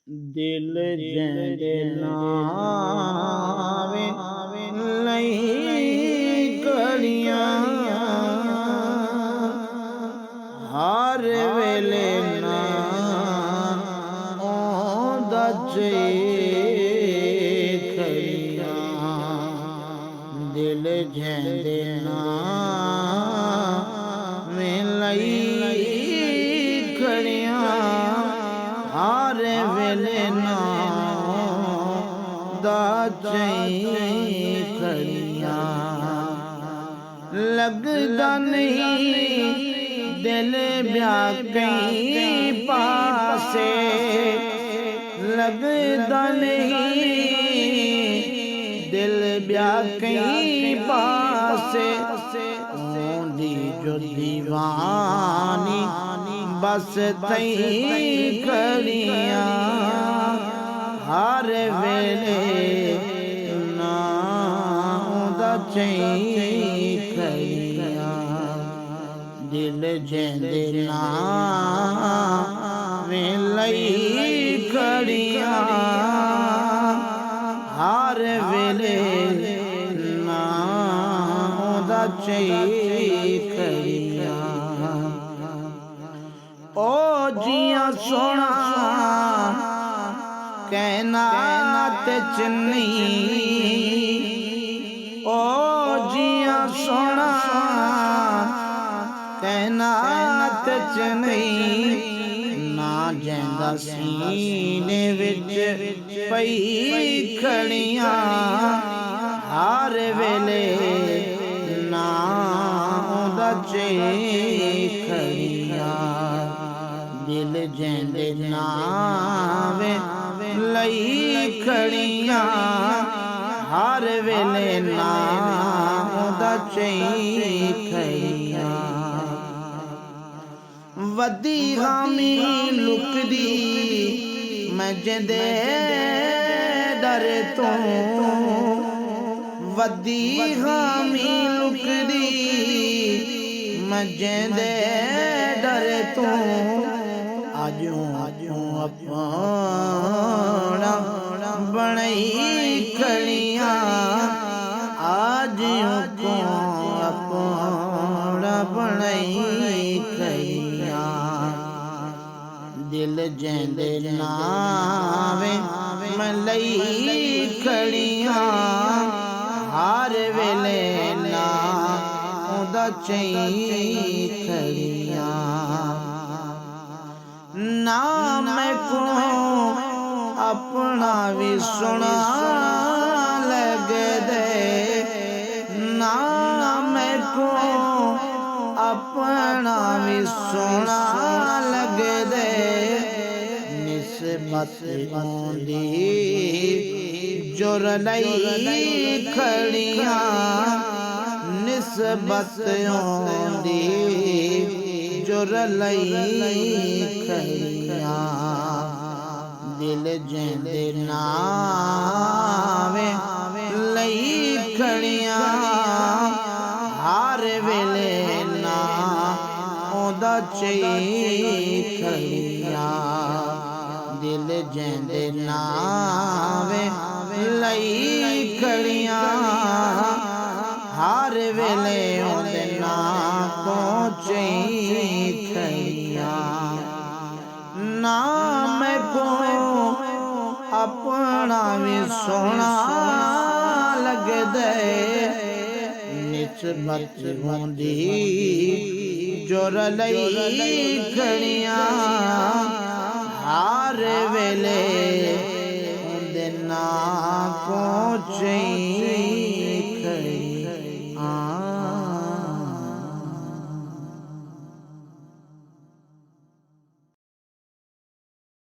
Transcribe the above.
दिल जंदे नावे लई गलियां हर वेले ना ओंदा जे खड़ियां दिल जंदे नावे लई खड़ियां हर वेले ना खड़ियां लगदा नहीं दिल ब्याह कहीं पासे लगदा नहीं दिल ब्याह कहीं पासे ओंदी जो दीवानी बस तई खड़ियां हर वेले ना ओंदा खड़ियां दिल जंदे नावे लई खड़ियां हर वेले ना ओंदा खड़ियां ओ जिया सोना कहना ते चन्नी ओ जिया सोना कहना ते चन्नी ना जैंदा सीने विच पई खड़ियां हर वेले ना ओंदा खड़ियां दिल जंदे नावे लई खड़ियां हर वेले ना ओंदा खड़ियां वदी हामी लुकदी मैं जंदे डर तो वदी हामी लुकदी मैं जंदे डर तो आजू अपना बनई खड़ियां आज को अपना बनई खड़ियां दिल जंदे नावे मैं लई खड़ियां हर वेले ना ओंदा खड़ियां ना मैं को अपना भी सुना लग दे ना मैं को अपना भी सुना लग दे निस्बत ओंदी जुर लई खड़ियां निस्बत ओंदी जुर लई खड़ियां दिल जंदे नावे लई खड़ियां हर वेले ना ओंदा खड़ियां दिल जंदे नावे लई खड़ियां हर वेले ओंदे ना पहुंचे खड़ियां ना मैं को अपना भी सोना लग दे निस्बत होंदी जुर लई खड़ियां हर वेले ओंदे ना पहुंचे खड़ियां।